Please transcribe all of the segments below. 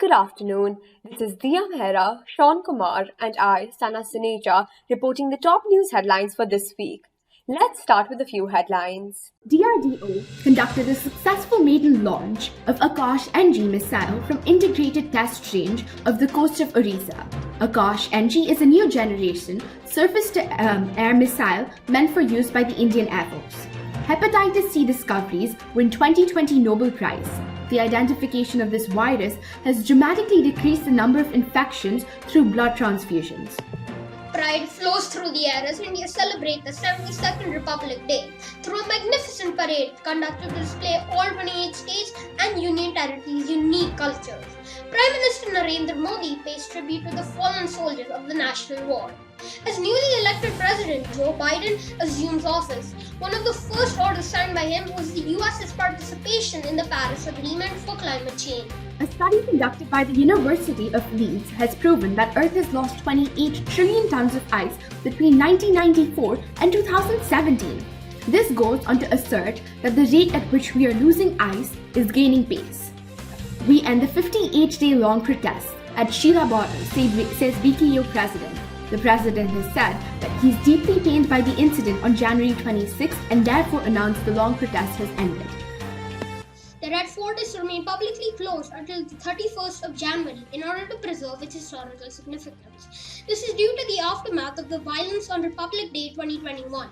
Good afternoon. This is Diya Mehra, Sean Kumar, and I, Sana Suneja, reporting the top news headlines for this week. Let's start with a few headlines. DRDO conducted a successful maiden launch of Akash NG missile from Integrated Test Range of the coast of Orissa. Akash NG is a new generation surface-to-air missile meant for use by the Indian Air Force. Hepatitis C discoveries win 2020 Nobel Prize. The identification of this virus has dramatically decreased the number of infections through blood transfusions. Pride flows through the air as India celebrates the 72nd Republic Day through a magnificent parade conducted to display all 28 states and Union Territories' unique cultures. Prime Minister Narendra Modi pays tribute to the fallen soldiers of the national war. As newly elected President Joe Biden assumes office, one of the first orders signed by him was the US's participation in the Paris Agreement for climate change. A study conducted by the University of Leeds has proven that Earth has lost 28 trillion tons of ice between 1994 and 2017. This goes on to assert that the rate at which we are losing ice is gaining pace. We end the 58-day-long protest at Sheila Border, says BKU President. The President has said that he's deeply pained by the incident on January 26th and therefore announced the long protest has ended. The Red Fort is to remain publicly closed until the 31st of January in order to preserve its historical significance. This is due to the aftermath of the violence on Republic Day 2021.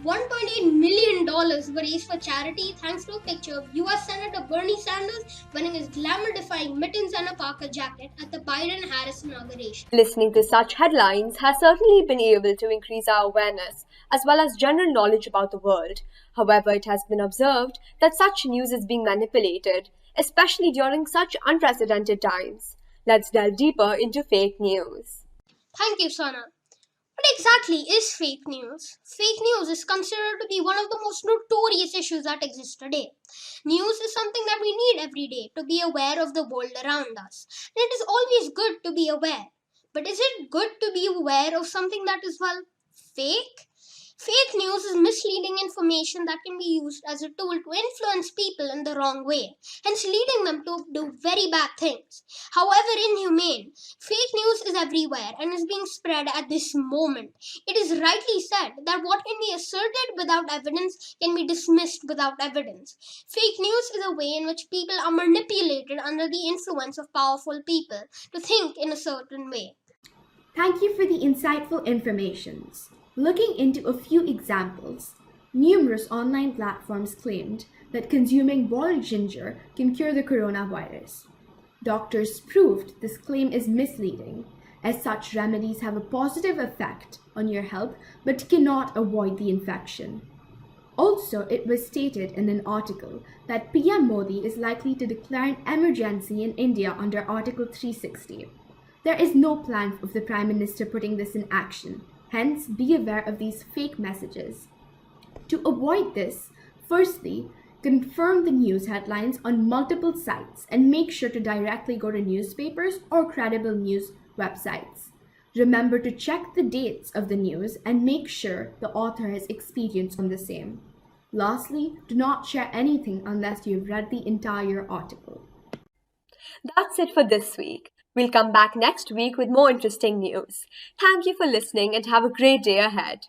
$1.8 million were raised for charity thanks to a picture of US Senator Bernie Sanders wearing his glamour-defying mittens and a Parker jacket at the Biden-Harris inauguration. Listening to such headlines has certainly been able to increase our awareness as well as general knowledge about the world. However, it has been observed that such news is being manipulated, especially during such unprecedented times. Let's delve deeper into fake news. Thank you, Sana. What exactly is fake news? Fake news is considered to be one of the most notorious issues that exist today. News is something that we need every day to be aware of the world around us. And it is always good to be aware. But is it good to be aware of something that is, fake? Fake news is misleading information that can be used as a tool to influence people in the wrong way, hence leading them to do very bad things. However inhumane, fake news is everywhere and is being spread at this moment. It is rightly said that what can be asserted without evidence can be dismissed without evidence. Fake news is a way in which people are manipulated under the influence of powerful people to think in a certain way. Thank you for the insightful informations. Looking into a few examples, numerous online platforms claimed that consuming boiled ginger can cure the coronavirus. Doctors proved this claim is misleading, as such remedies have a positive effect on your health but cannot avoid the infection. Also, it was stated in an article that PM Modi is likely to declare an emergency in India under Article 360. There is no plan of the Prime Minister putting this in action. Hence, be aware of these fake messages. To avoid this, firstly, confirm the news headlines on multiple sites and make sure to directly go to newspapers or credible news websites. Remember to check the dates of the news and make sure the author has experience on the same. Lastly, do not share anything unless you have read the entire article. That's it for this week. We'll come back next week with more interesting news. Thank you for listening and have a great day ahead.